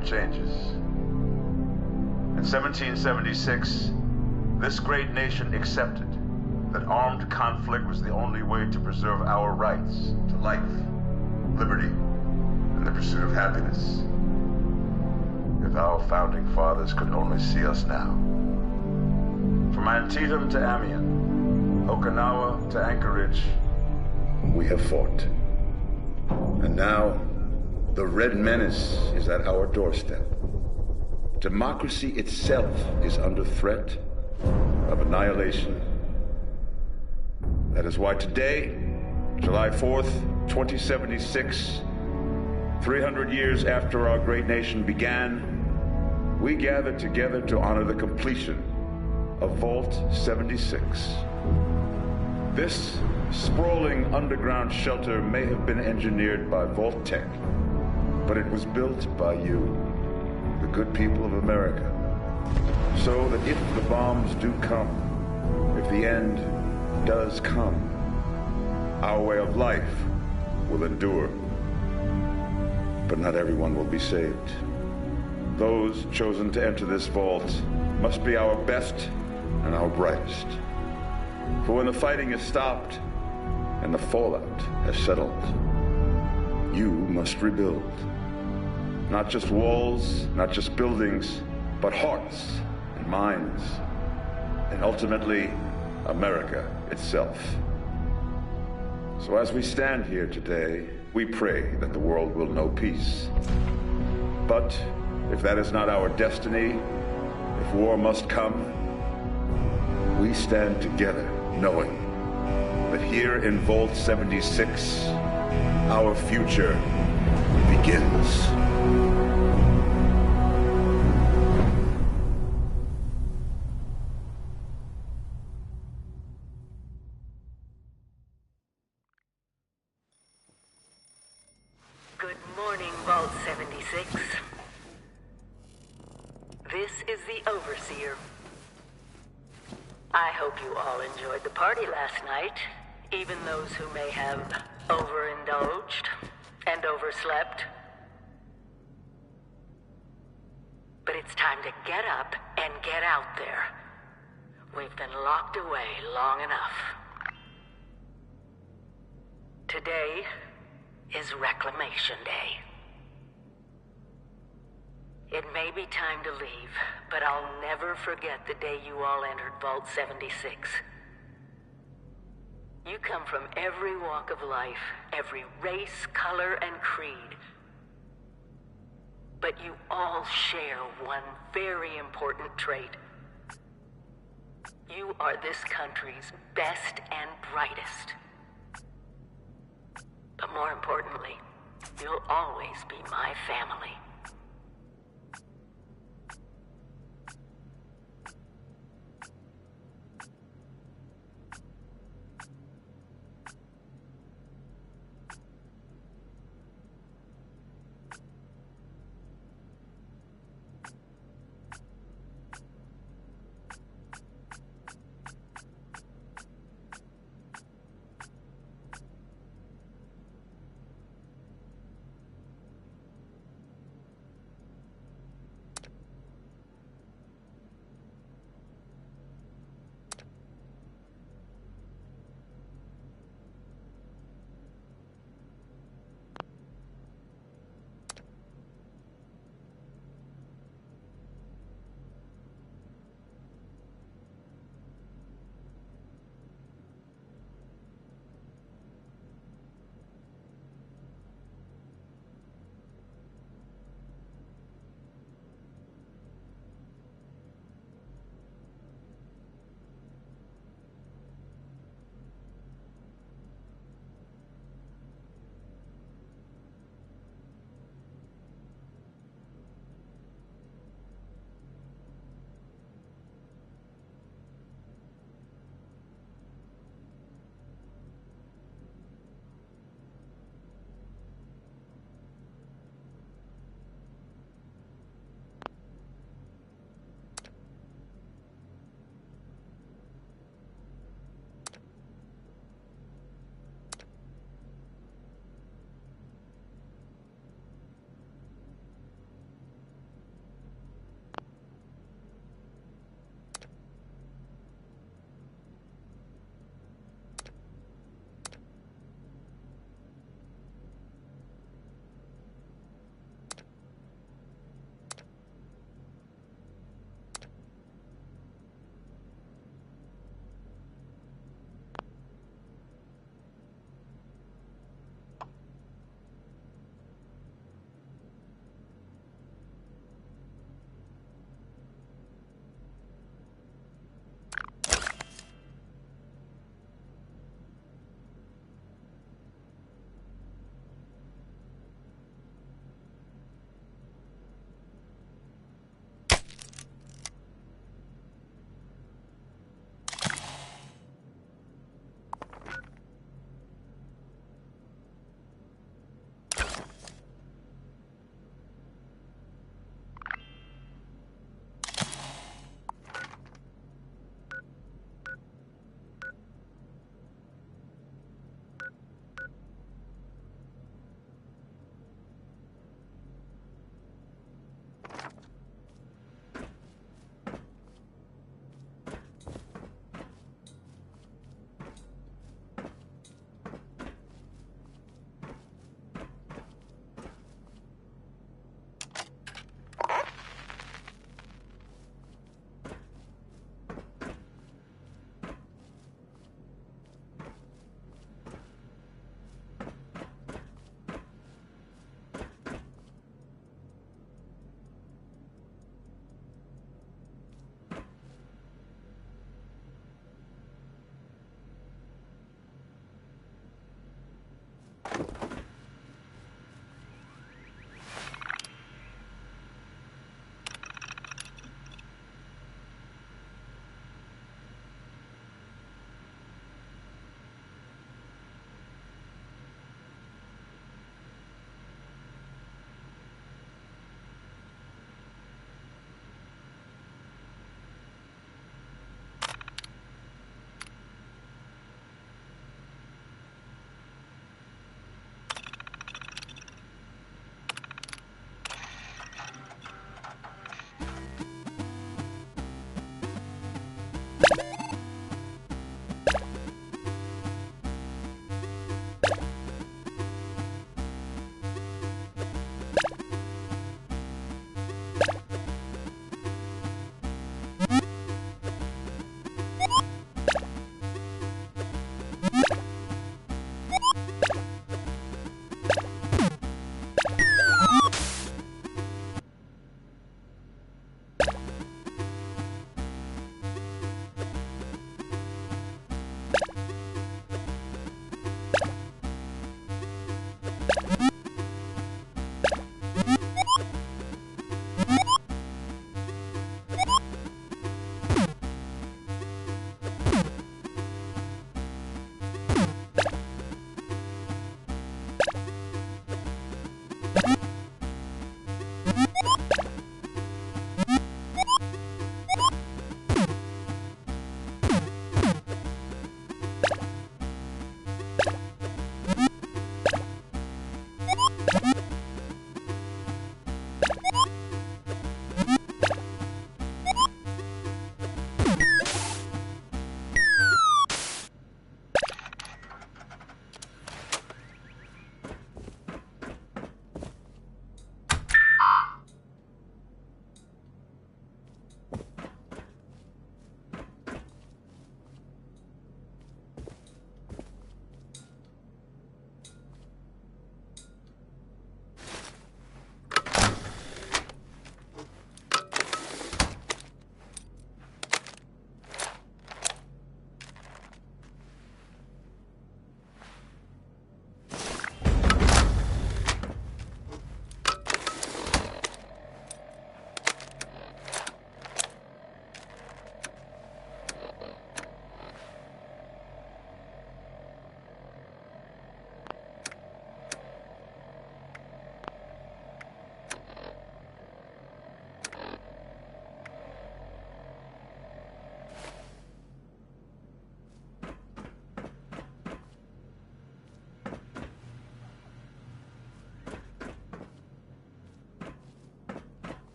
for changes. In 1776, this great nation accepted that armed conflict was the only way to preserve our rights to life, liberty, and the pursuit of happiness. If our founding fathers could only see us now. From Antietam to Amiens, Okinawa to Anchorage, we have fought. And now, the Red Menace is at our doorstep. Democracy itself is under threat of annihilation. That is why today, July 4th, 2076, 300 years after our great nation began, we gather together to honor the completion of Vault 76. This sprawling underground shelter may have been engineered by Vault-Tec, but it was built by you, the good people of America, so that if the bombs do come, if the end does come, our way of life will endure. But not everyone will be saved. Those chosen to enter this vault must be our best and our brightest. For when the fighting is stopped and the fallout has settled, you must rebuild. Not just walls, not just buildings, but hearts and minds, and ultimately, America itself. So as we stand here today, we pray that the world will know peace. But if that is not our destiny, if war must come, we stand together knowing that here in Vault 76, our future begins. Good morning, Vault 76. This is the Overseer. I hope you all enjoyed the party last night, even those who may have overindulged and overslept. But it's time to get up and get out there. We've been locked away long enough. Today is Reclamation Day. It may be time to leave, but I'll never forget the day you all entered Vault 76. You come from every walk of life, every race, color, and creed. But you all share one very important trait. You are this country's best and brightest. But more importantly, you'll always be my family.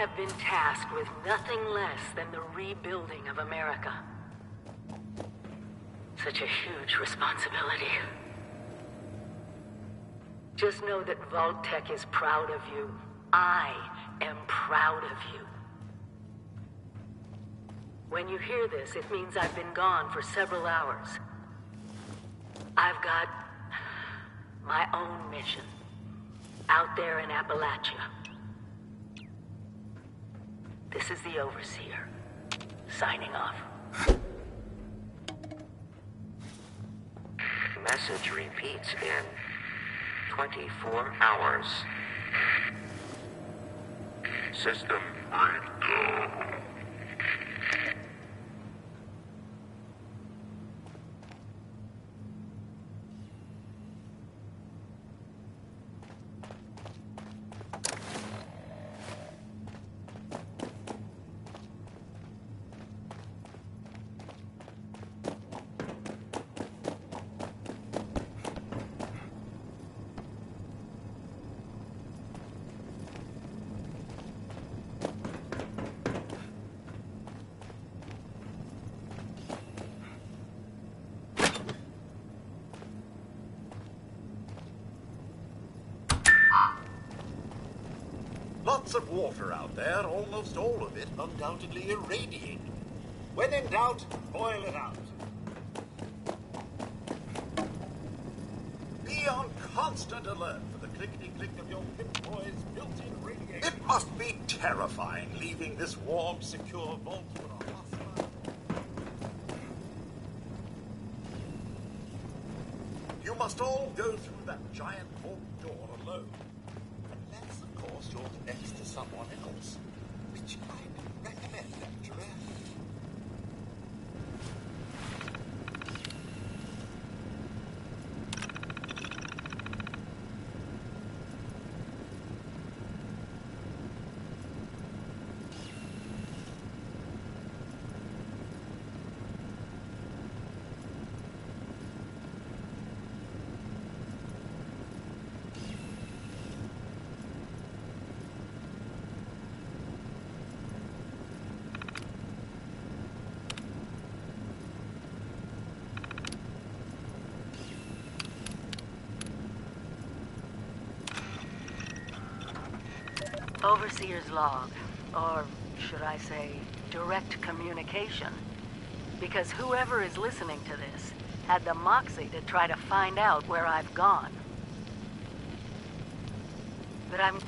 have been tasked with nothing less than the rebuilding of America. Such a huge responsibility. Just know that Vault-Tec is proud of you. I am proud of you. When you hear this, it means I've been gone for several hours. I've got my own mission out there in Appalachia. This is the Overseer, signing off. Message repeats in 24 hours. System breakdown. Lots of water out there, almost all of it undoubtedly irradiated. When in doubt, boil it out. Be on constant alert for the clickety-click of your Pip-Boy's built-in radiation. It must be terrifying leaving this warm, secure vault for a hostile. You must all go through that giant vault door alone. Unless, of course, you're next to someone else, which I recommend, actually. Overseer's log, or should I say, direct communication. Because whoever is listening to this had the moxie to try to find out where I've gone. But I'm...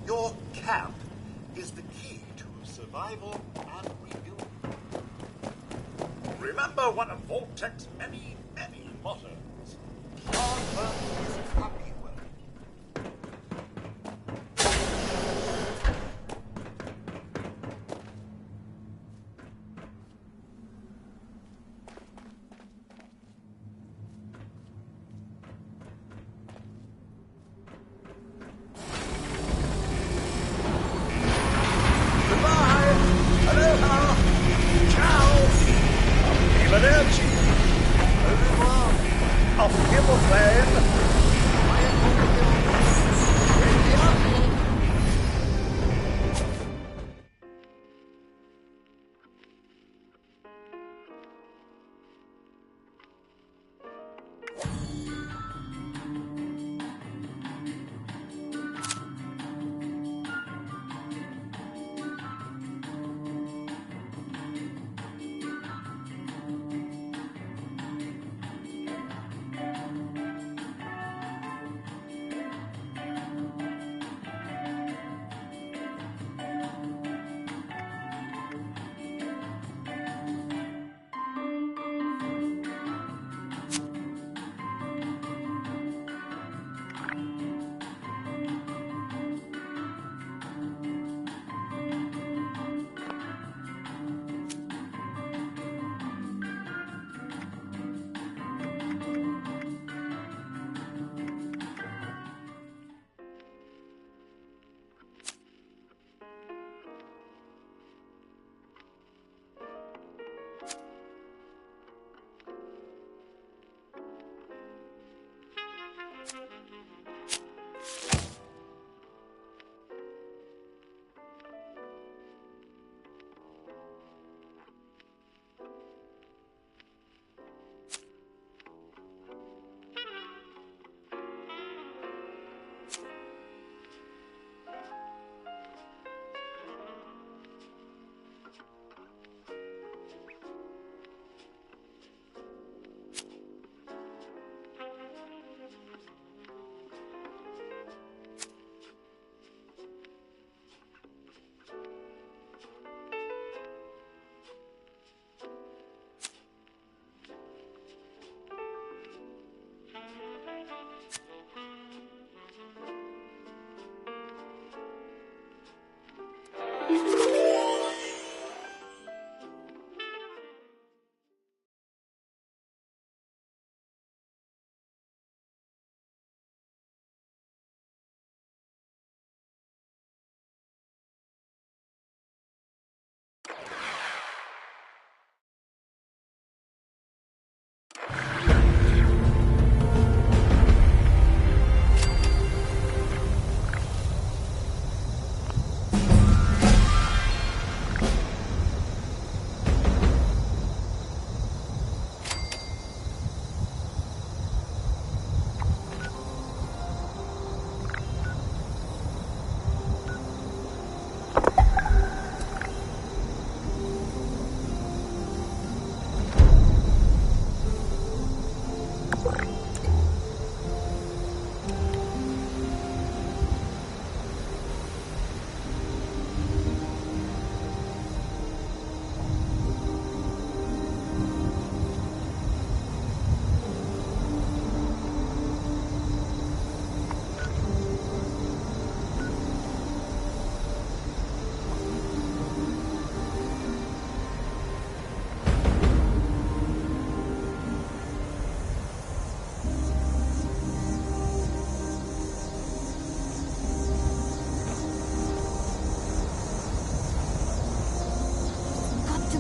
Your camp is the key to survival and rebuilding. Remember one of Vault-Tec's many, many mottos. Hard work is happy work. Arrivederci. Au revoir. Auf Wiedersehen.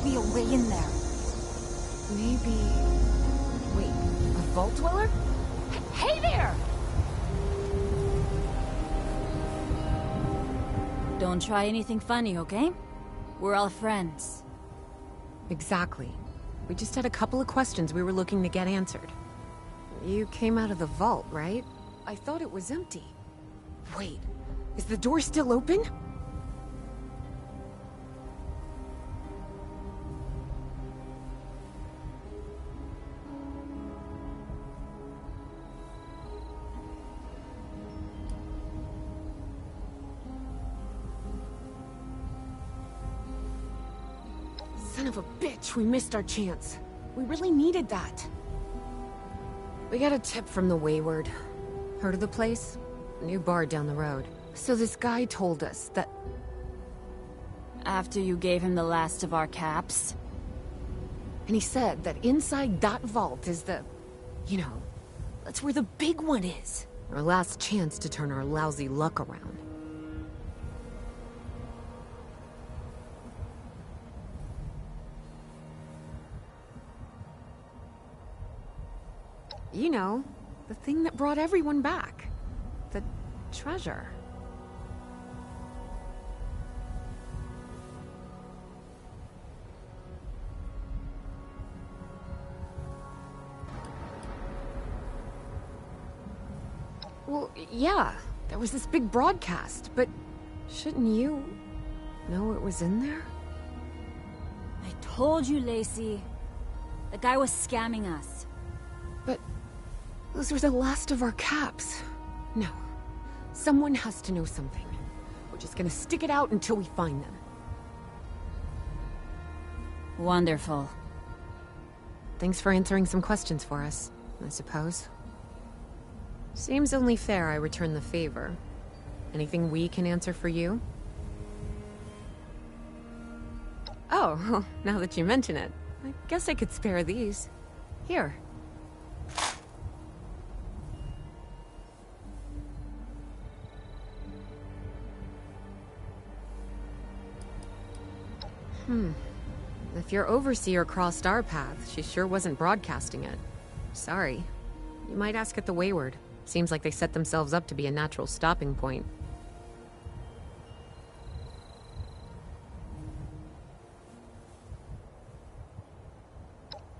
Be a way in there. Maybe... Wait, a vault dweller? Hey there! Don't try anything funny, okay? We're all friends. Exactly. We just had a couple of questions we were looking to get answered. You came out of the vault, right? I thought it was empty. Wait, is the door still open? Son of a bitch, we missed our chance. We really needed that. We got a tip from the Wayward. Heard of the place? New bar down the road. So this guy told us that... After you gave him the last of our caps? And he said that inside that vault is the... You know, that's where the big one is. Our last chance to turn our lousy luck around. You know, the thing that brought everyone back. The treasure. Well, yeah, there was this big broadcast, but shouldn't you know it was in there? I told you, Lacey. The guy was scamming us. But those were the last of our caps. No. Someone has to know something. We're just gonna stick it out until we find them. Wonderful. Thanks for answering some questions for us, I suppose. Seems only fair I return the favor. Anything we can answer for you? Oh, now that you mention it, I guess I could spare these. Here. If your overseer crossed our path, she sure wasn't broadcasting it. Sorry. You might ask at the Wayward. Seems like they set themselves up to be a natural stopping point.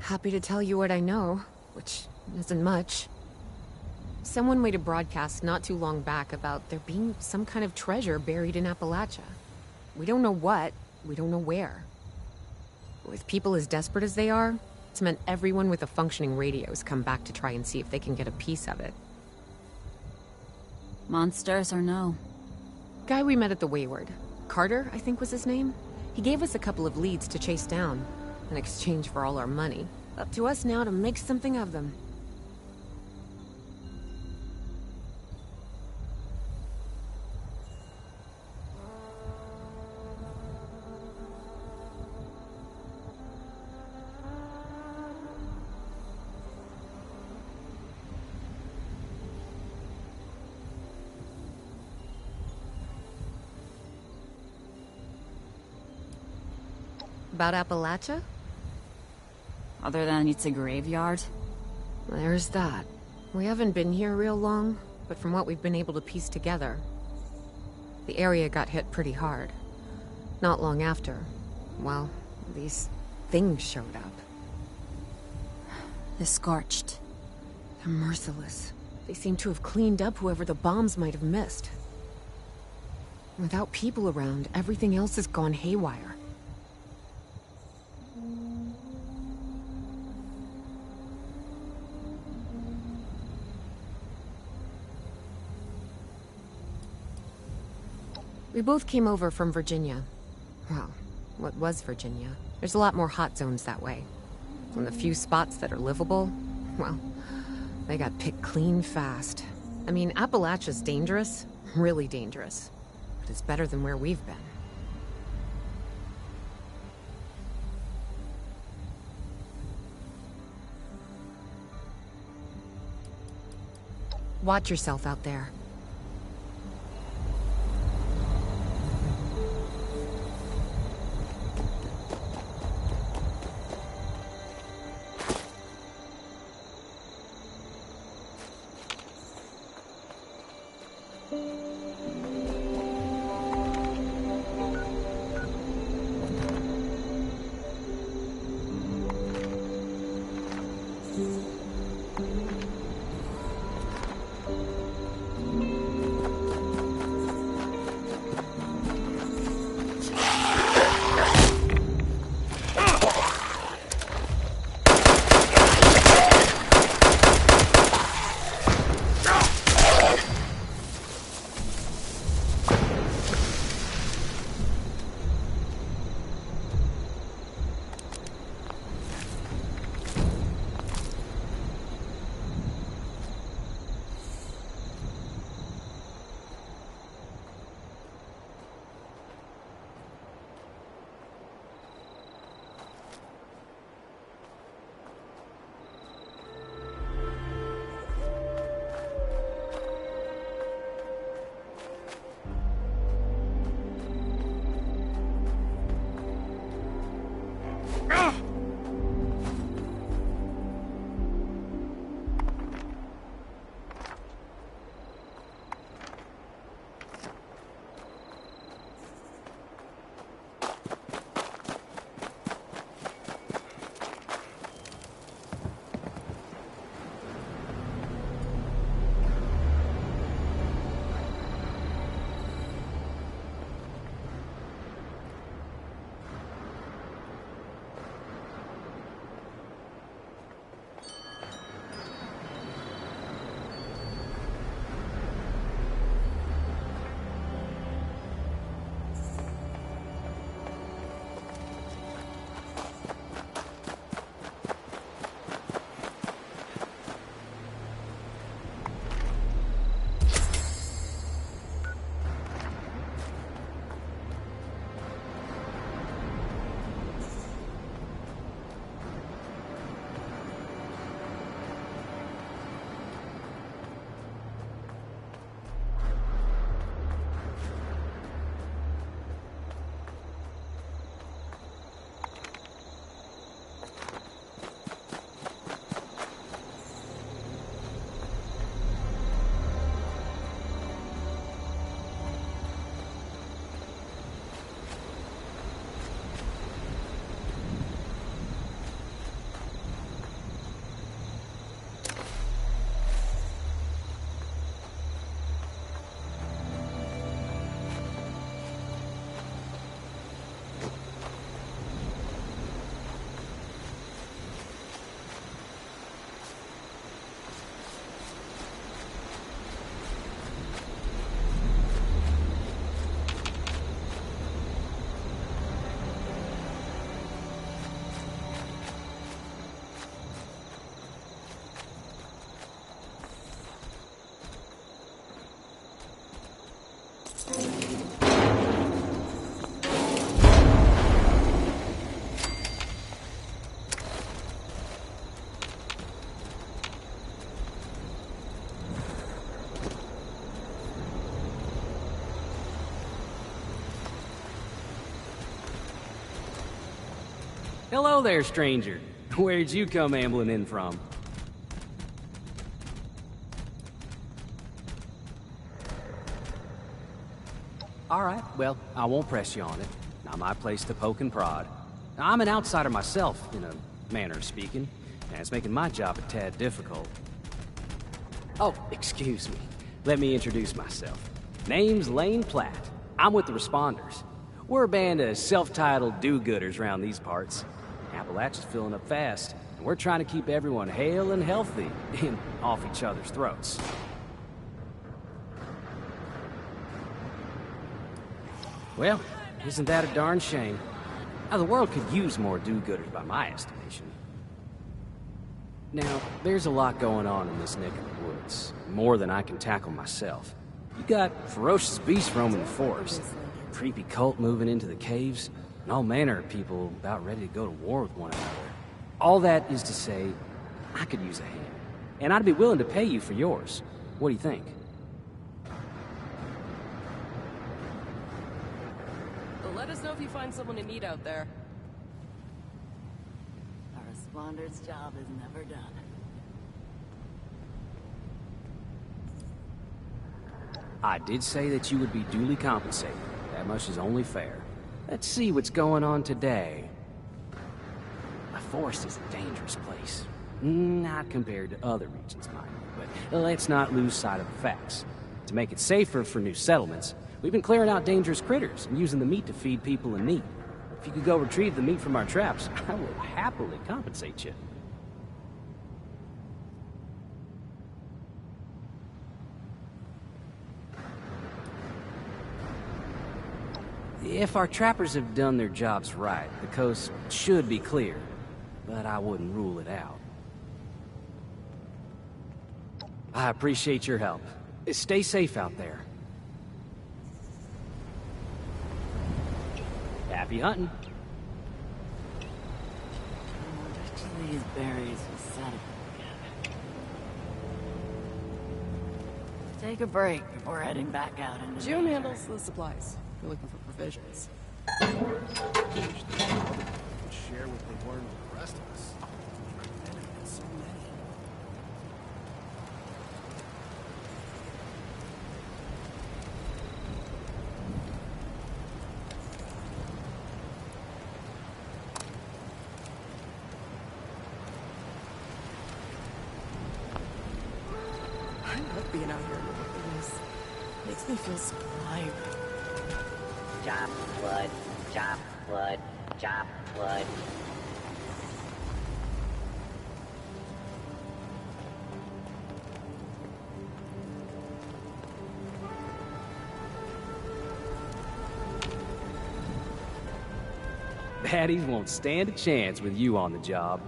Happy to tell you what I know, which isn't much. Someone made a broadcast not too long back about there being some kind of treasure buried in Appalachia. We don't know what, we don't know where. With people as desperate as they are, it's meant everyone with a functioning radio has come back to try and see if they can get a piece of it. Monsters or no? Guy we met at the Wayward. Carter, I think was his name. He gave us a couple of leads to chase down, in exchange for all our money. Up to us now to make something of them. About Appalachia? Other than it's a graveyard? There's that. We haven't been here real long, but from what we've been able to piece together, the area got hit pretty hard. Not long after, well, these things showed up. The Scorched. They're merciless. They seem to have cleaned up whoever the bombs might have missed. Without people around, everything else has gone haywire. We both came over from Virginia. Well, what was Virginia? There's a lot more hot zones that way. And the few spots that are livable, well, they got picked clean fast. I mean, Appalachia's dangerous, really dangerous. But it's better than where we've been. Watch yourself out there. Hello there, stranger. Where'd you come ambling in from? Alright, well, I won't press you on it. Not my place to poke and prod. I'm an outsider myself, in a manner of speaking, and it's making my job a tad difficult. Oh, excuse me. Let me introduce myself. Name's Lane Platt. I'm with the Responders. We're a band of self-titled do-gooders around these parts. Appalachia's filling up fast, and we're trying to keep everyone hale and healthy and off each other's throats. Well, isn't that a darn shame? Now, the world could use more do-gooders by my estimation. Now, there's a lot going on in this neck of the woods. More than I can tackle myself. You got ferocious beasts roaming the forest, a creepy cult moving into the caves, and all manner of people about ready to go to war with one another. All that is to say, I could use a hand. And I'd be willing to pay you for yours. What do you think? Let us know if you find someone in need out there. Our Responder's job is never done. I did say that you would be duly compensated. That much is only fair. Let's see what's going on today. A forest is a dangerous place. Not compared to other regions, mind you, but let's not lose sight of the facts. To make it safer for new settlements, we've been clearing out dangerous critters and using the meat to feed people in need. If you could go retrieve the meat from our traps, I will happily compensate you. If our trappers have done their jobs right, the coast should be clear, but I wouldn't rule it out. I appreciate your help. Stay safe out there. Happy hunting. These berries will settle again. Take a break before heading back out into June nature. handles the supplies. We're looking for provisions. Share what they learned with the rest of us. So many. I love being out here in the wilderness. Makes me feel so alive. Chop wood, chop wood, chop wood. Baddies won't stand a chance with you on the job.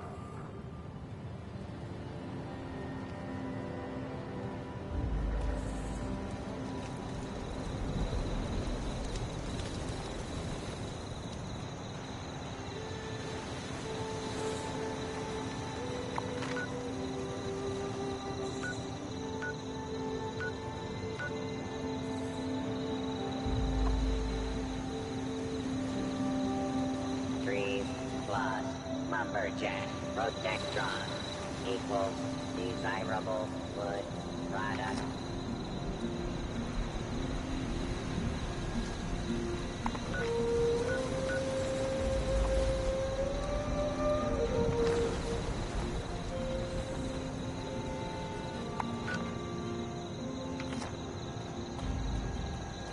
Plus lumberjack protectron equals desirable wood product.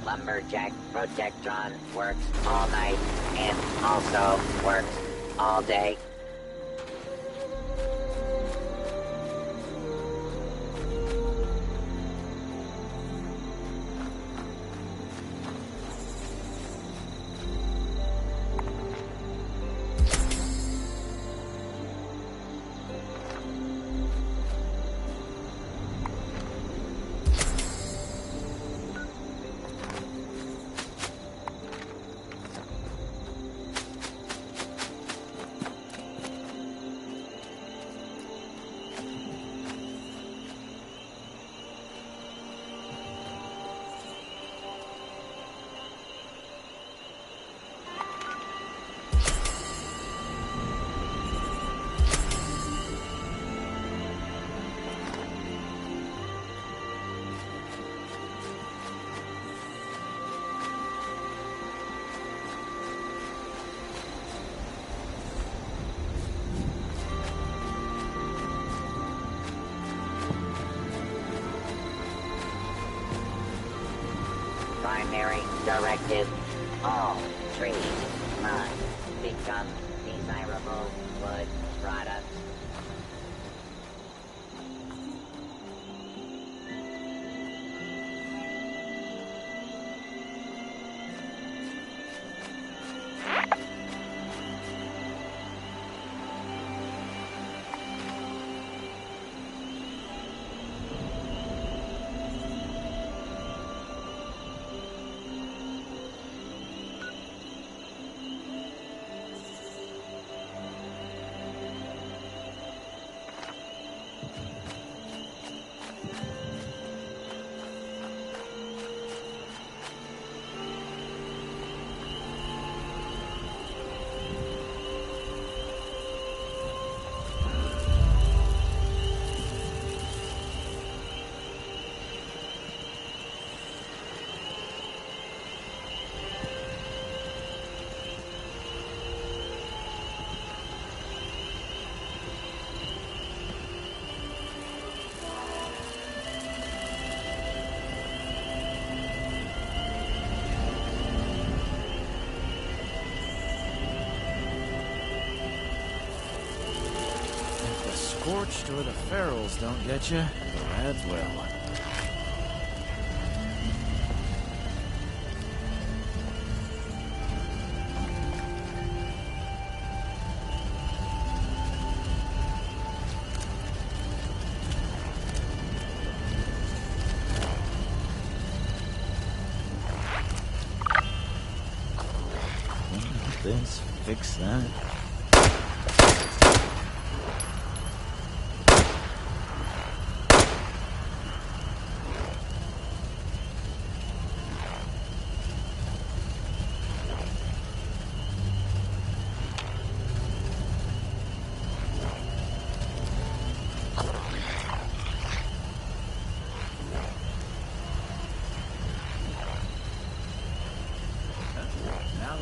Lumberjack protectron works all night and also works all day. directive. All trees must become desirable wood products. Scorched or the ferals don't get you, that's well. This, fix that.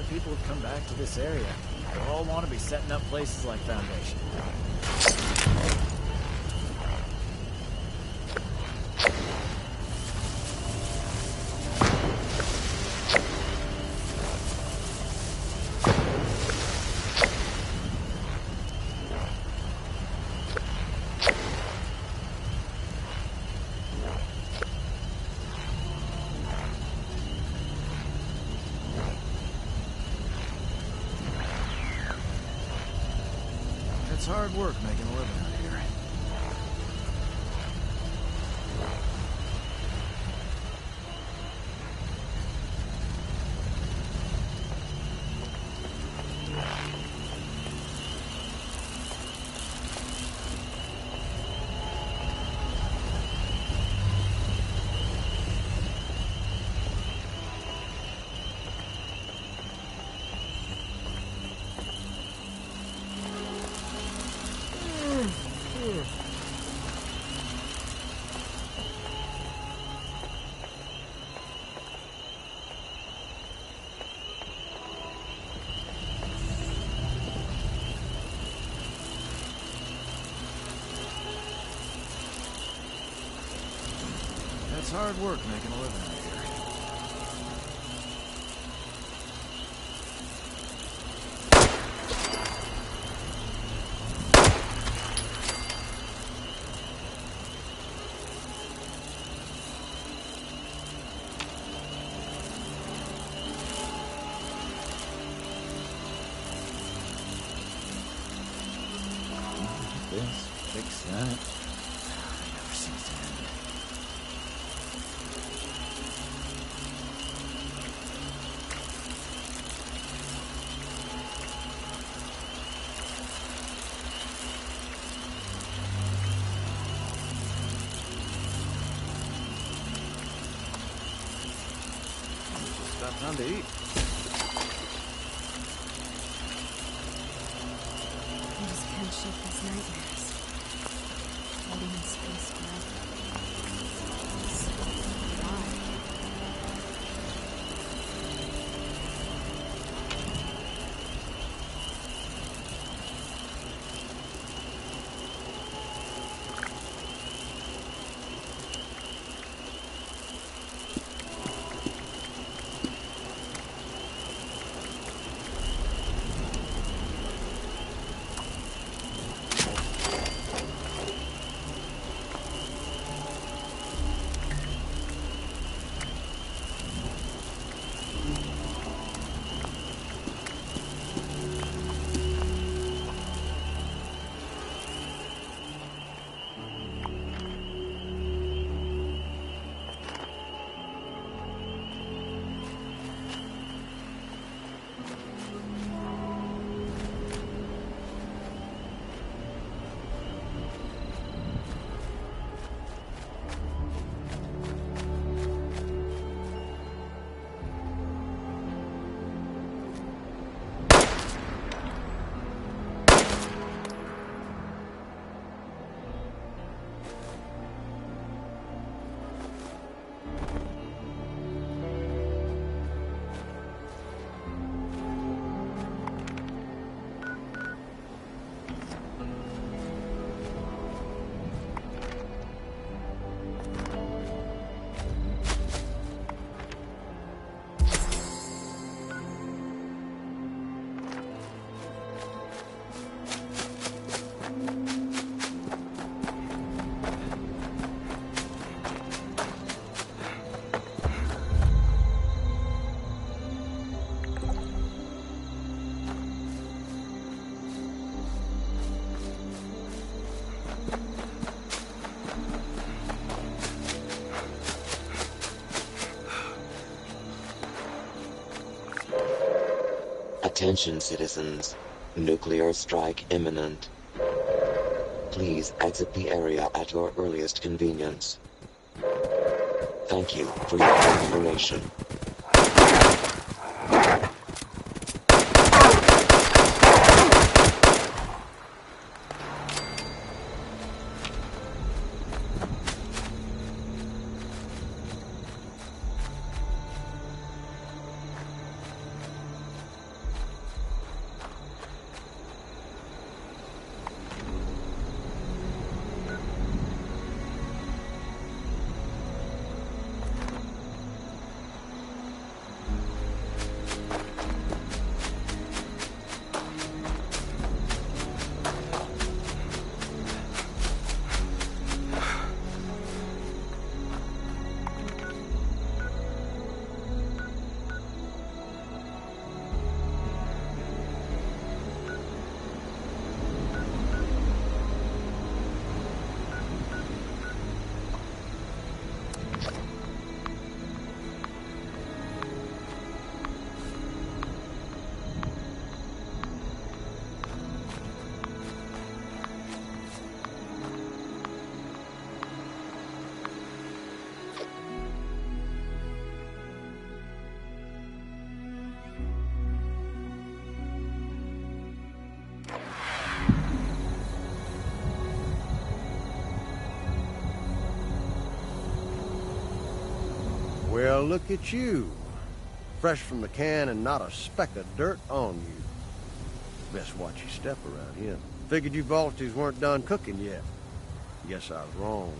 People have come back to this area. They'll all want to be setting up places like Foundation. It's hard work making a living out here. It's hard work making a living out here. This, fix that. Never seems to end. About time to eat. I just can't shake these nightmares. Floating in space forever. Why? Attention citizens. Nuclear strike imminent. Please exit the area at your earliest convenience. Thank you for your cooperation. Well, look at you. Fresh from the can and not a speck of dirt on you. Best watch your step around here. Figured you Vultures weren't done cooking yet. Guess I was wrong.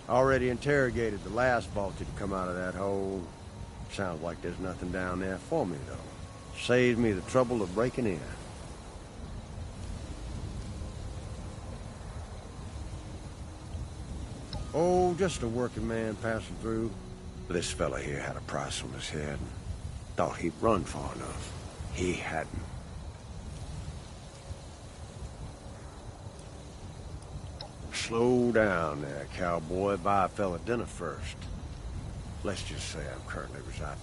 Already interrogated the last Vulture to come out of that hole. Sounds like there's nothing down there for me, though. Saves me the trouble of breaking in. Oh, just a working man passing through. This fella here had a price on his head. Thought he'd run far enough. He hadn't. Slow down there, cowboy. Buy a fella dinner first. Let's just say I'm currently residing.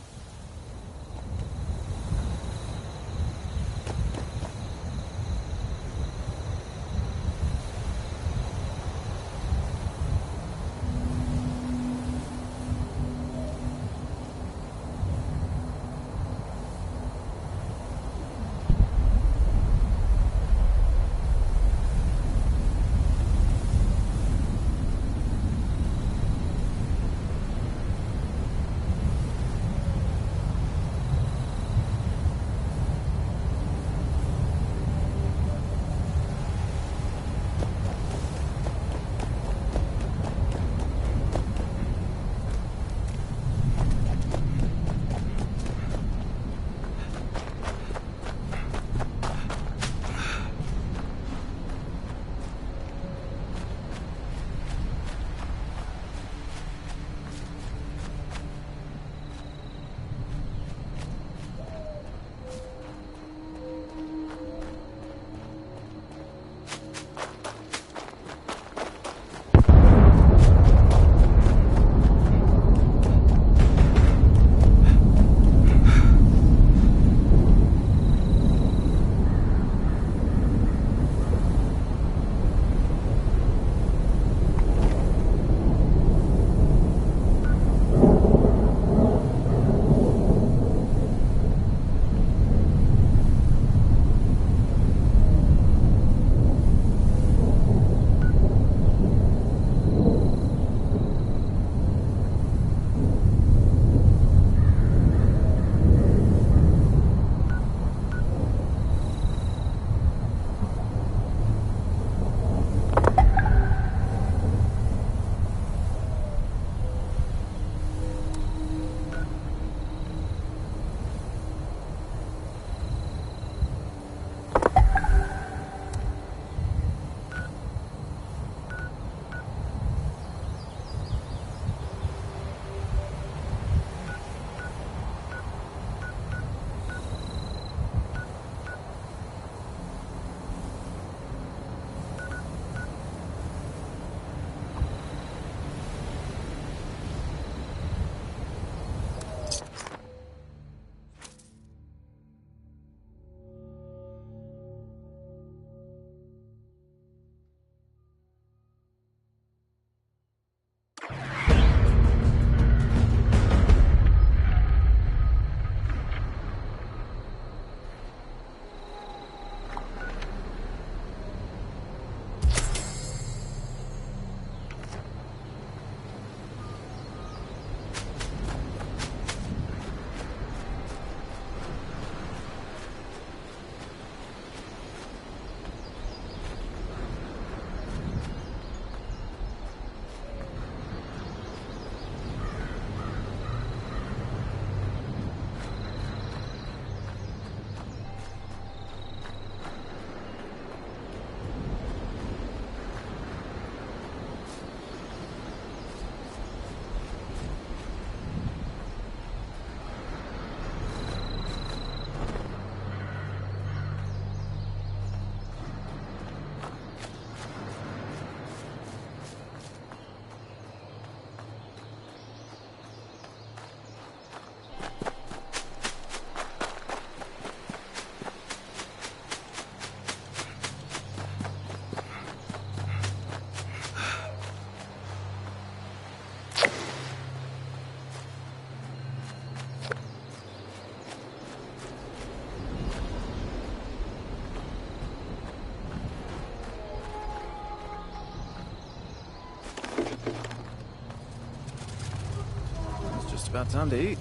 about time to eat.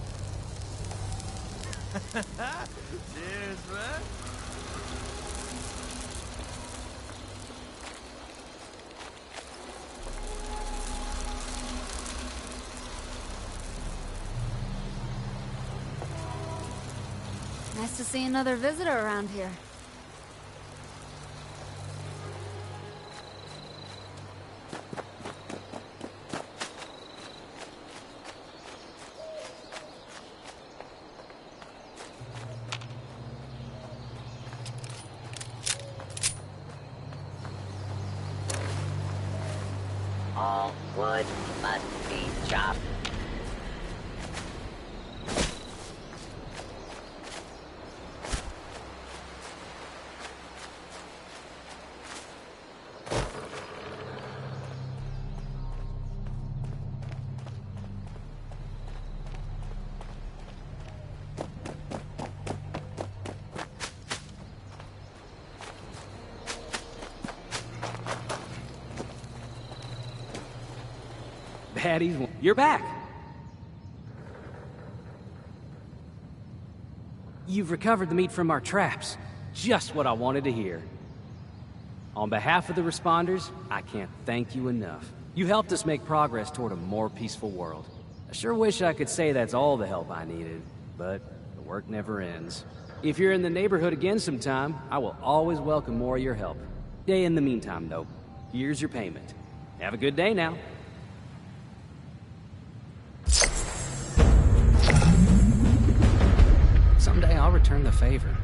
Cheers, man. Nice to see another visitor around here. All wood must be chopped. Baddies, you're back. You've recovered the meat from our traps. Just what I wanted to hear. On behalf of the responders, I can't thank you enough. You helped us make progress toward a more peaceful world. I sure wish I could say that's all the help I needed, but the work never ends. If you're in the neighborhood again sometime, I will always welcome more of your help. In the meantime, though, here's your payment. Have a good day now. Someday I'll return the favor.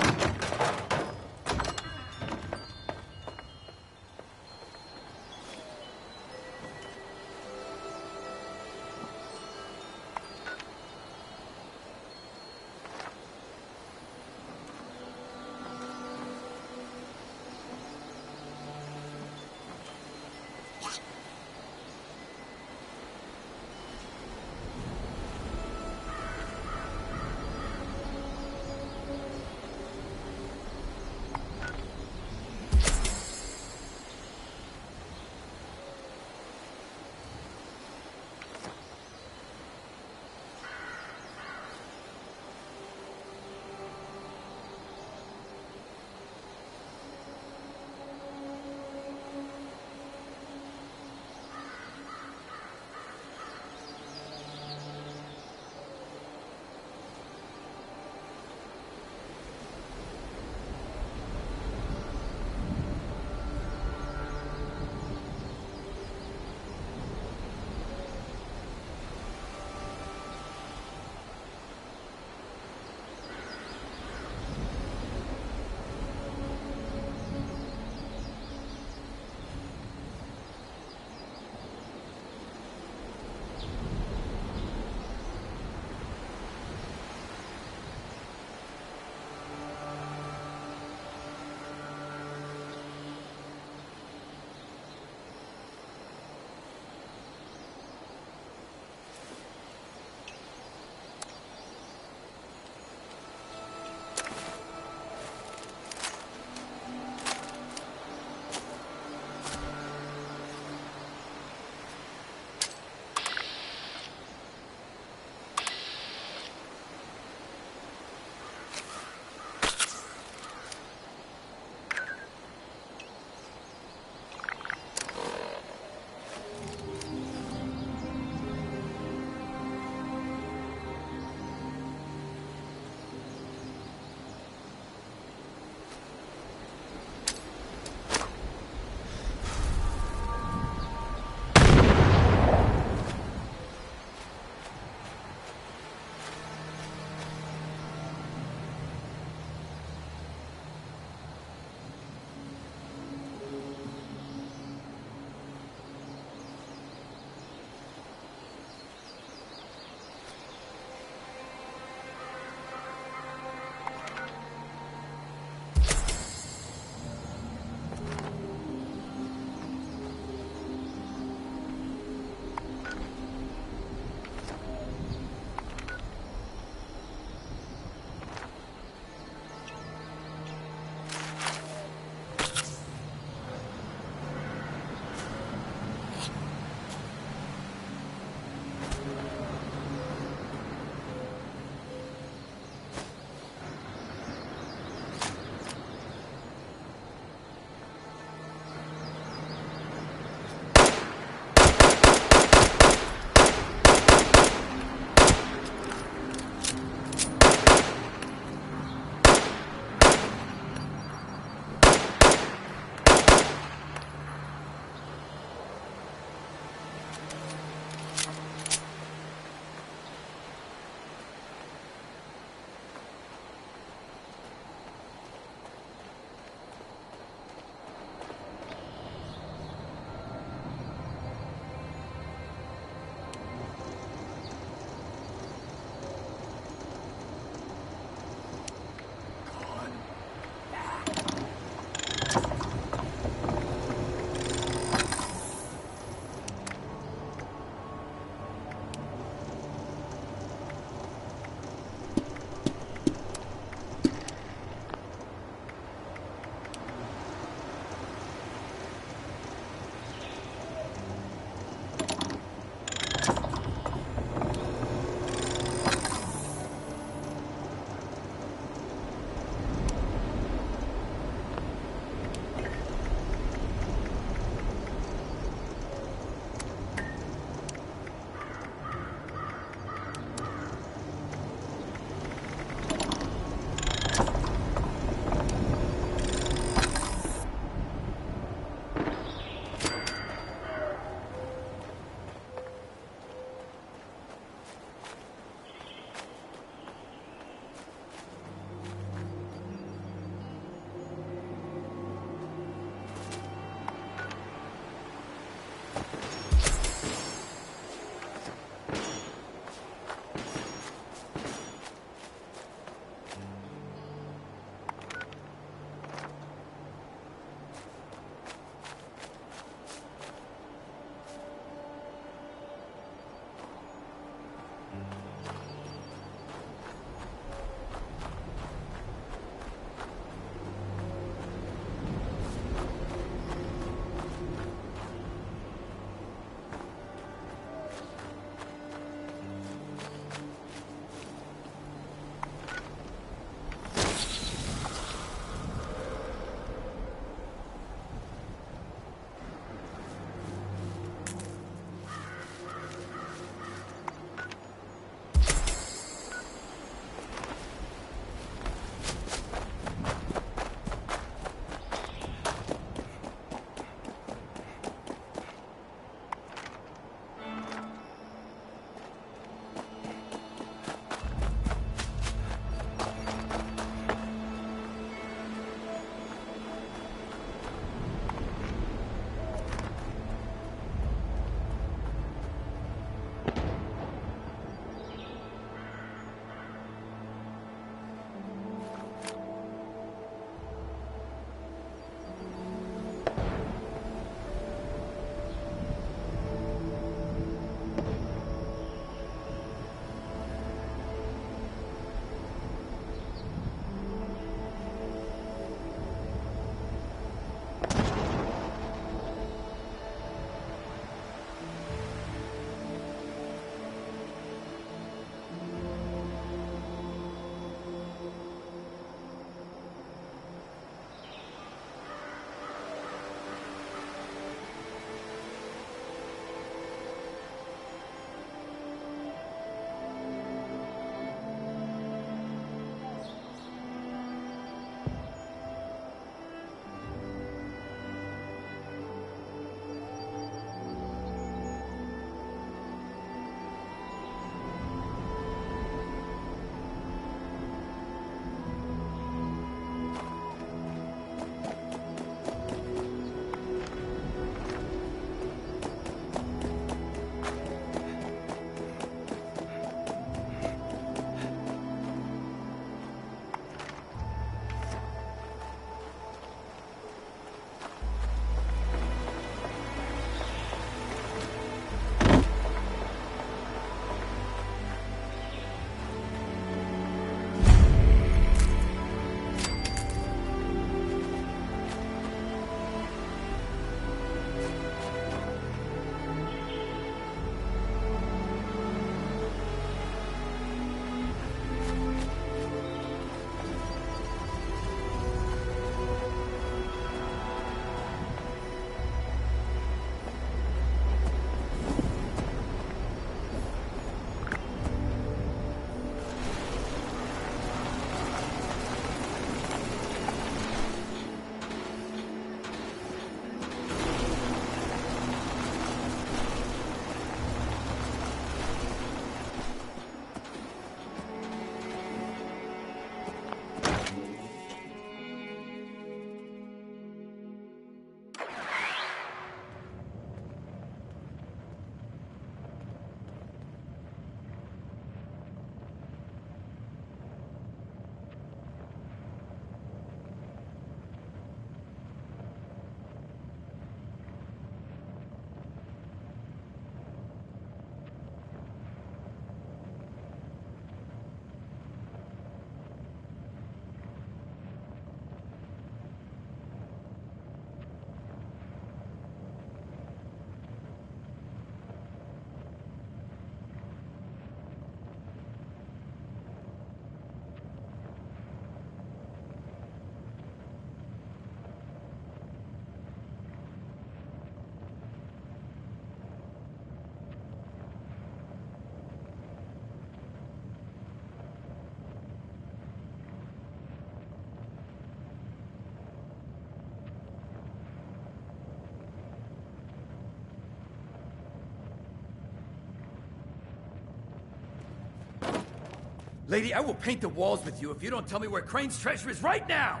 Lady, I will paint the walls with you if you don't tell me where Crane's treasure is right now!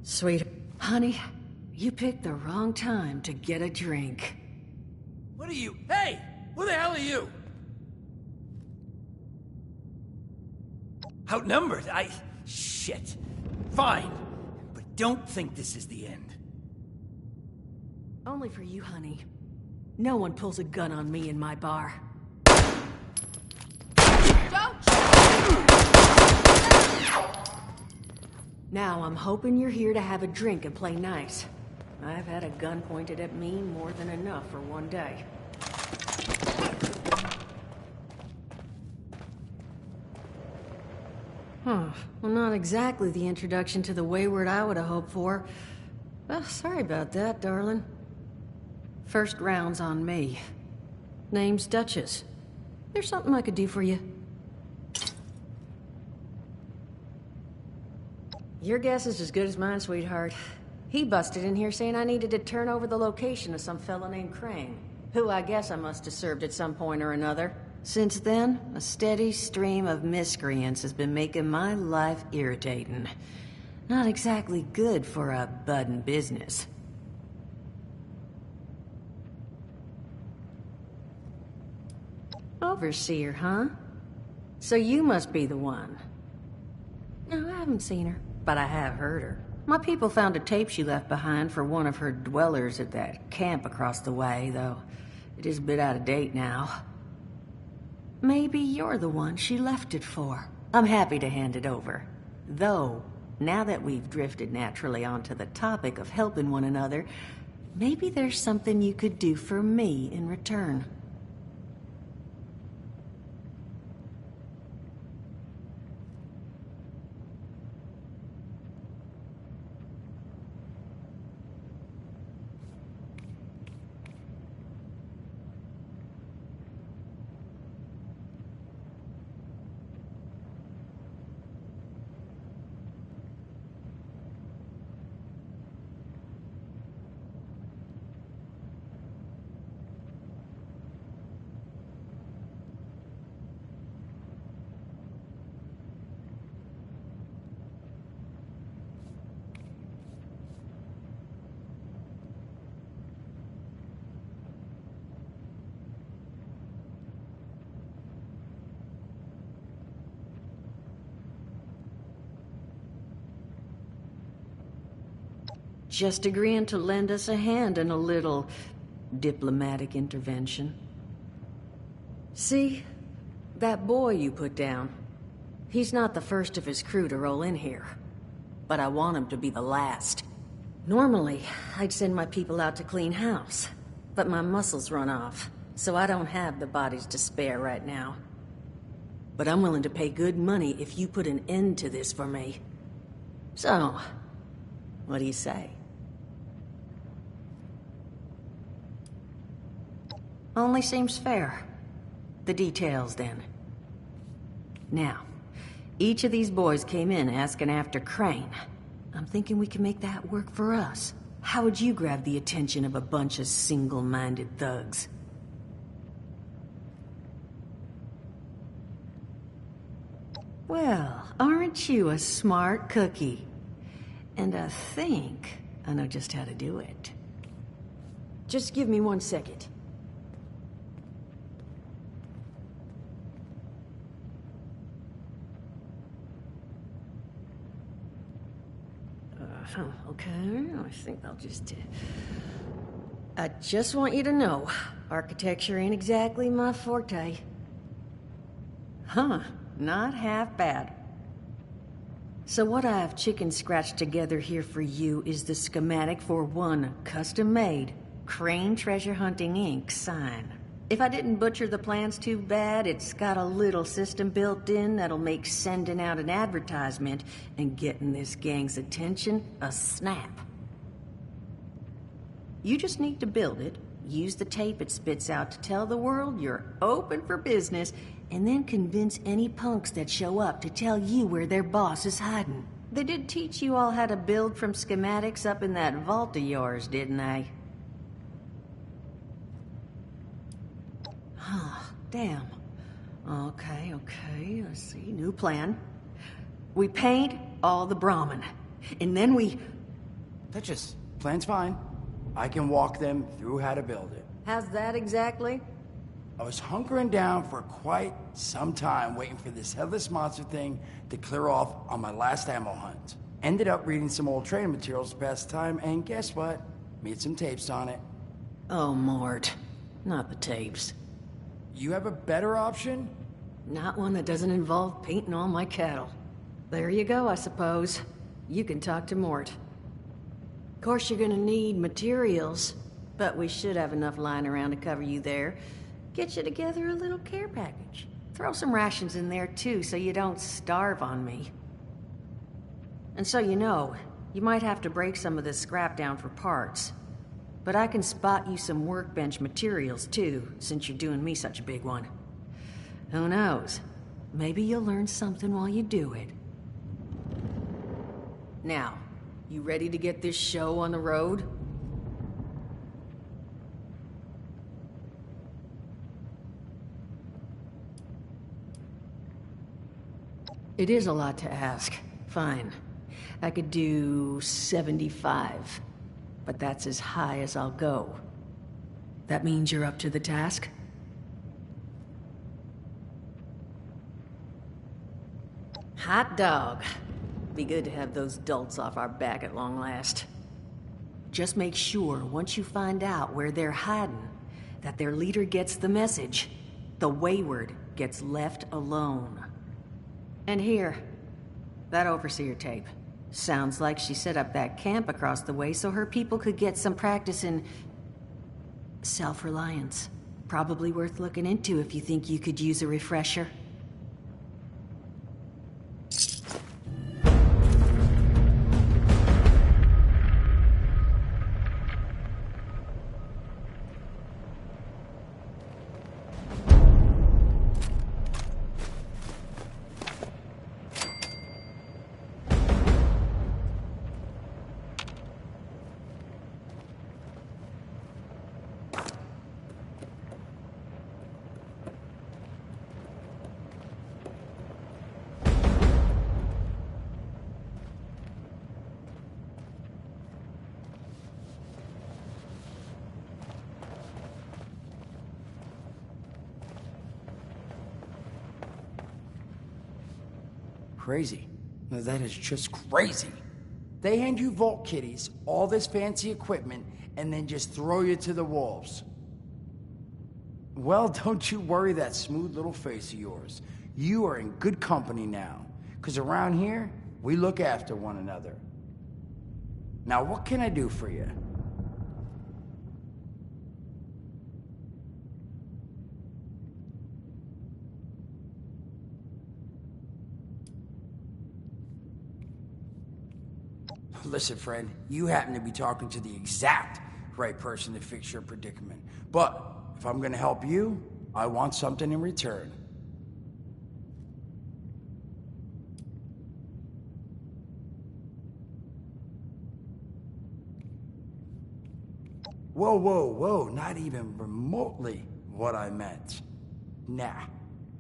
Sweet honey, you picked the wrong time to get a drink. What are you? Hey! Who the hell are you? Outnumbered? Shit. Fine. But don't think this is the end. Only for you, honey. No one pulls a gun on me in my bar. Don't! Now I'm hoping you're here to have a drink and play nice. I've had a gun pointed at me more than enough for one day. Huh. Well, not exactly the introduction to the Wayward I would have hoped for. Well, sorry about that, darling. First round's on me. Name's Duchess. There's something I could do for you. Your guess is as good as mine, sweetheart. He busted in here saying I needed to turn over the location of some fella named Crane, who I guess I must have served at some point or another. Since then, a steady stream of miscreants has been making my life irritating. Not exactly good for a budding business. Overseer, huh? So you must be the one. No, I haven't seen her, but I have heard her. My people found a tape she left behind for one of her dwellers at that camp across the way, though it is a bit out of date now. Maybe you're the one she left it for. I'm happy to hand it over. Though, now that we've drifted naturally onto the topic of helping one another, maybe there's something you could do for me in return. Just agreeing to lend us a hand in a little diplomatic intervention. See, that boy you put down, he's not the first of his crew to roll in here. But I want him to be the last. Normally, I'd send my people out to clean house, but my muscles run off, so I don't have the bodies to spare right now. But I'm willing to pay good money if you put an end to this for me. So, what do you say? Only seems fair. The details, then. Now, each of these boys came in asking after Crane. I'm thinking we can make that work for us. How would you grab the attention of a bunch of single-minded thugs? Well, aren't you a smart cookie? And I think I know just how to do it. Just give me 1 second. Okay, I think I'll just... I just want you to know, architecture ain't exactly my forte. Huh, not half bad. So what I've chicken scratched together here for you is the schematic for one custom-made Crane Treasure Hunting Inc. sign. If I didn't butcher the plans too bad, it's got a little system built in that'll make sending out an advertisement and getting this gang's attention a snap. You just need to build it, use the tape it spits out to tell the world you're open for business, and then convince any punks that show up to tell you where their boss is hiding. They did teach you all how to build from schematics up in that vault of yours, didn't they? Huh, damn. Okay. Let's see. New plan. We paint all the Brahmin. And then we... Plan's fine. I can walk them through how to build it. How's that exactly? I was hunkering down for quite some time waiting for this headless monster thing to clear off on my last ammo hunt. Ended up reading some old training materials to pass the time, and guess what? Made some tapes on it. Oh, Mort. Not the tapes. You have a better option? Not one that doesn't involve painting all my cattle. There you go, I suppose. You can talk to Mort. Of course, you're gonna need materials, but we should have enough lying around to cover you there. Get you together a little care package. Throw some rations in there, too, so you don't starve on me. And so you know, you might have to break some of this scrap down for parts. But I can spot you some workbench materials, too, since you're doing me such a big one. Who knows? Maybe you'll learn something while you do it. Now, you ready to get this show on the road? It is a lot to ask. Fine. I could do 75. But that's as high as I'll go. That means you're up to the task? Hot dog. Be good to have those dolts off our back at long last. Just make sure, once you find out where they're hiding, that their leader gets the message. The wayward gets left alone. And here, that overseer tape. Sounds like she set up that camp across the way so her people could get some practice in... self-reliance. Probably worth looking into if you think you could use a refresher. Crazy. Now that is just crazy. They hand you Vault Kitties, all this fancy equipment, and then just throw you to the wolves. Well, don't you worry that smooth little face of yours. You are in good company now. Because around here, we look after one another. Now, what can I do for you? Listen, friend, you happen to be talking to the exact right person to fix your predicament. But if I'm gonna help you, I want something in return. Whoa, not even remotely what I meant. Nah,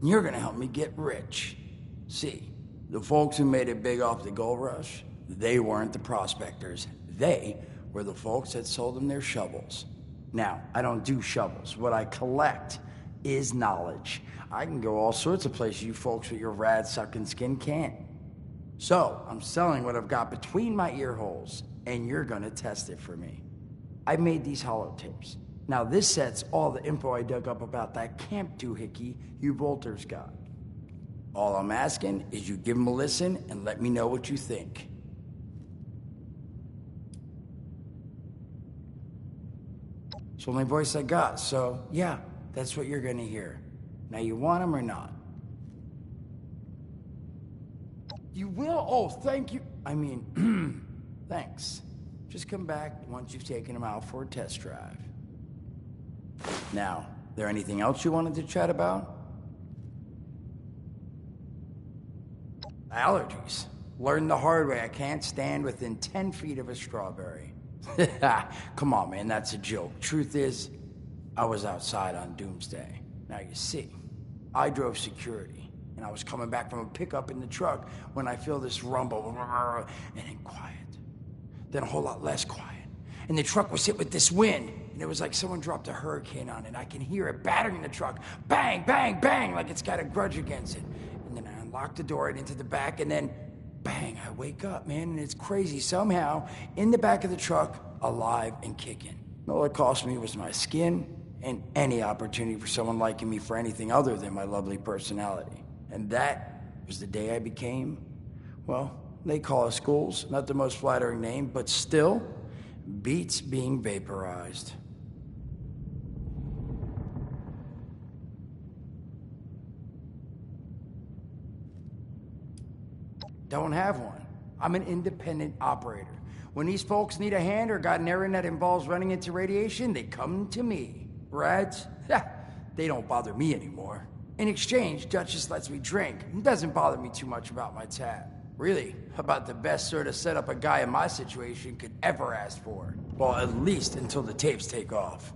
you're gonna help me get rich. See, the folks who made it big off the gold rush, they weren't the prospectors. They were the folks that sold them their shovels. Now, I don't do shovels. What I collect is knowledge. I can go all sorts of places you folks with your rad-sucking skin can't. So, I'm selling what I've got between my ear holes, and you're gonna test it for me. I made these holotapes. Now, this set's all the info I dug up about that camp doohickey you Volters got. All I'm asking is you give them a listen and let me know what you think. It's the only voice I got, so yeah, that's what you're gonna hear. Now, you want them or not? You will? Oh, thank you. I mean, thanks. Just come back once you've taken them out for a test drive. Now, there anything else you wanted to chat about? Allergies. Learned the hard way I can't stand within 10 feet of a strawberry. Come on, man, that's a joke. Truth is, I was outside on Doomsday. Now you see, I drove security, and I was coming back from a pickup in the truck when I feel this rumble, and then quiet. Then a whole lot less quiet. And the truck was hit with this wind, and it was like someone dropped a hurricane on it. I can hear it battering the truck. Bang, bang, bang, like it's got a grudge against it. And then I unlocked the door and into the back, and then bang, I wake up, man, and it's crazy. Somehow, in the back of the truck, alive and kicking. All it cost me was my skin and any opportunity for someone liking me for anything other than my lovely personality. And that was the day I became, well, they call us ghouls. Not the most flattering name, but still beats being vaporized. Don't have one. I'm an independent operator. When these folks need a hand or got an errand that involves running into radiation, they come to me. Rats? They don't bother me anymore. In exchange, Duchess lets me drink and doesn't bother me too much about my tab. Really, about the best sort of setup a guy in my situation could ever ask for. Well, at least until the tapes take off.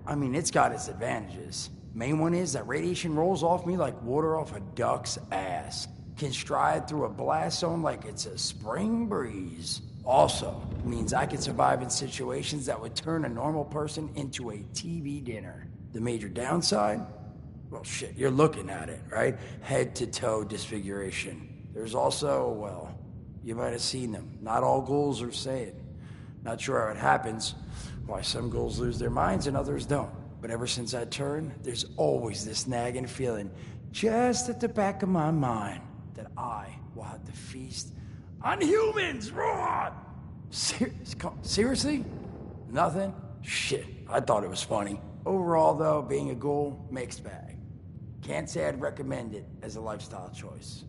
I mean, it's got its advantages. Main one is that radiation rolls off me like water off a duck's ass. Can stride through a blast zone like it's a spring breeze. Also, means I can survive in situations that would turn a normal person into a TV dinner. The major downside? Well, shit, you're looking at it, right? Head to toe disfiguration. There's also, well, you might have seen them. Not all ghouls are sane. Not sure how it happens, why some ghouls lose their minds and others don't. But ever since I turned, there's always this nagging feeling just at the back of my mind that I will have to feast on humans, raw! Seriously? Nothing? Shit, I thought it was funny. Overall, though, being a ghoul, mixed bag. Can't say I'd recommend it as a lifestyle choice.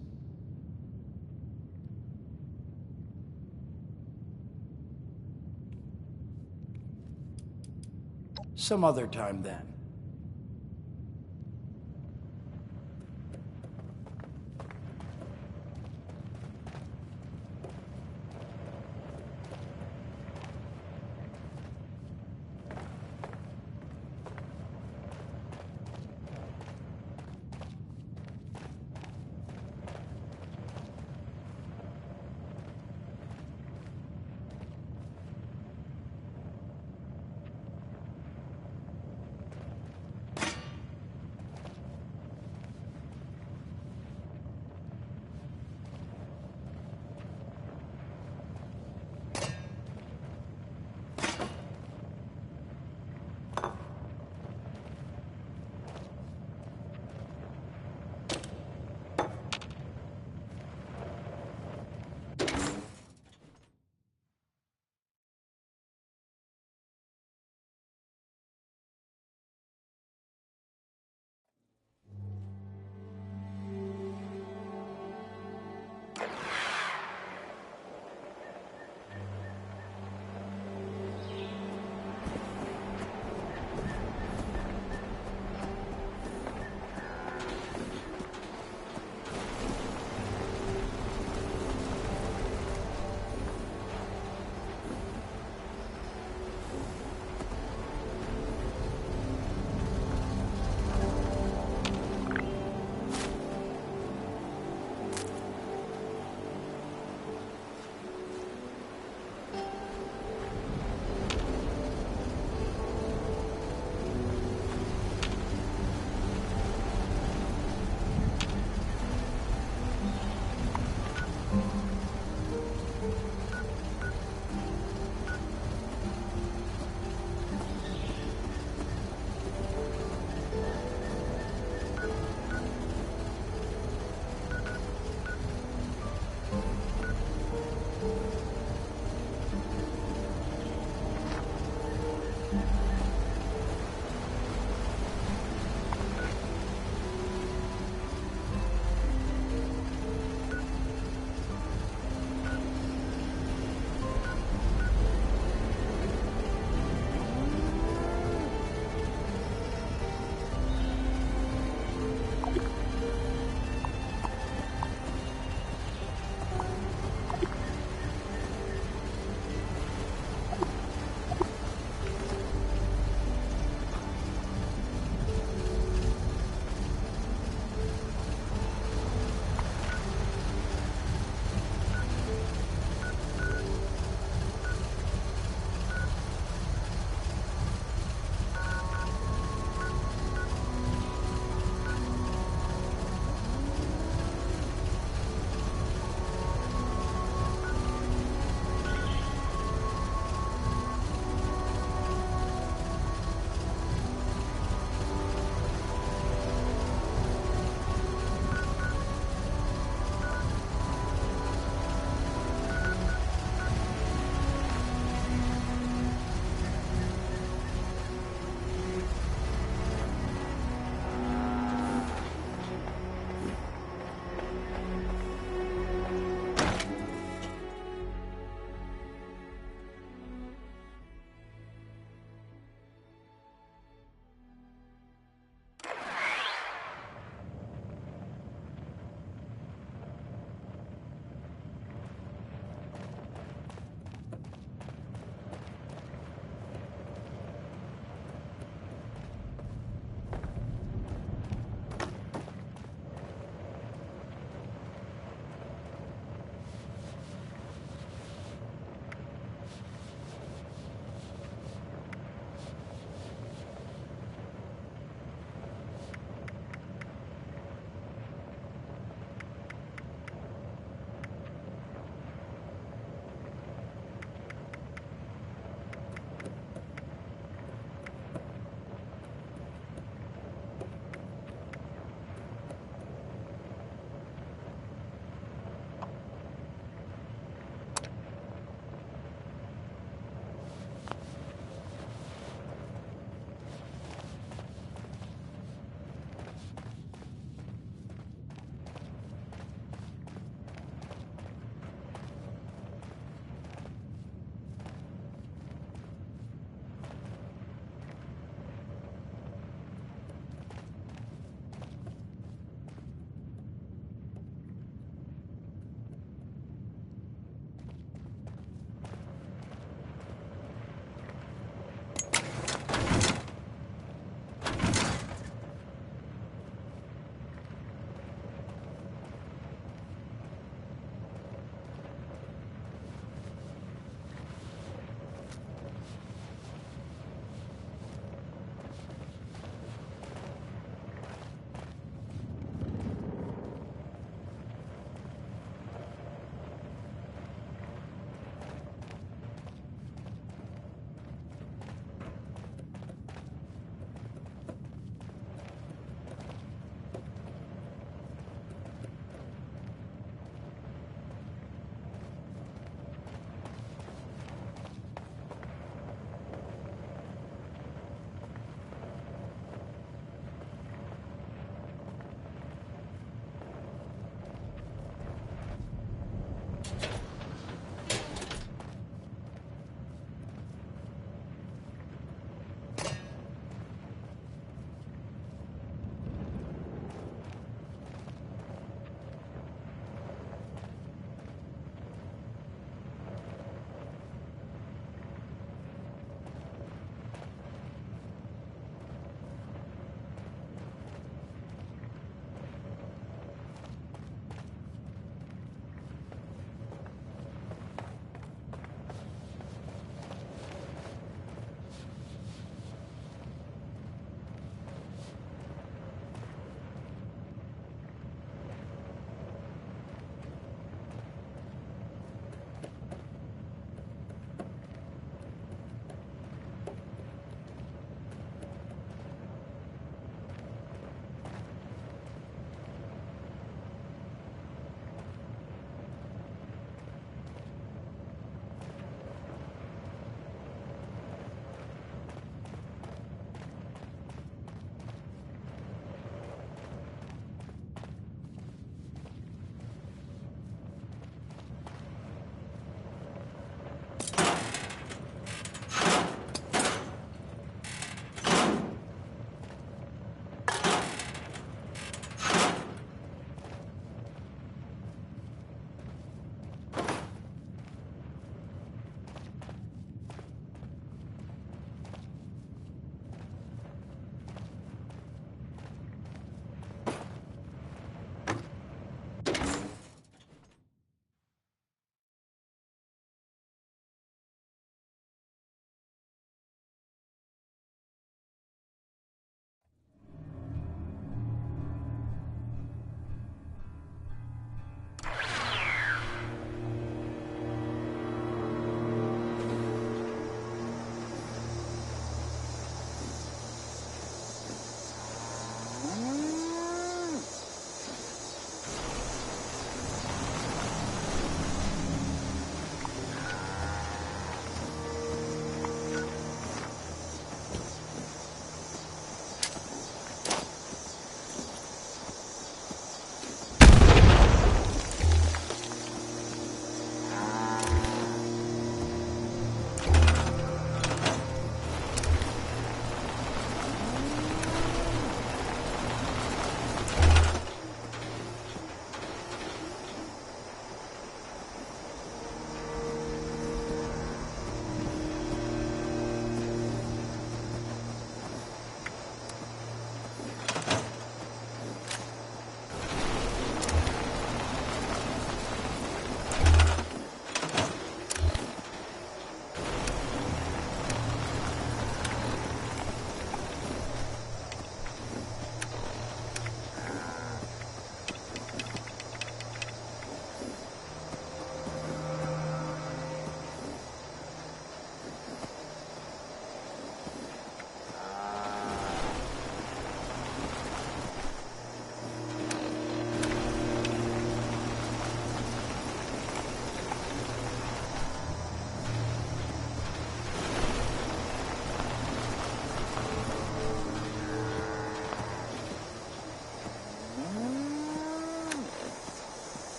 Some other time, then.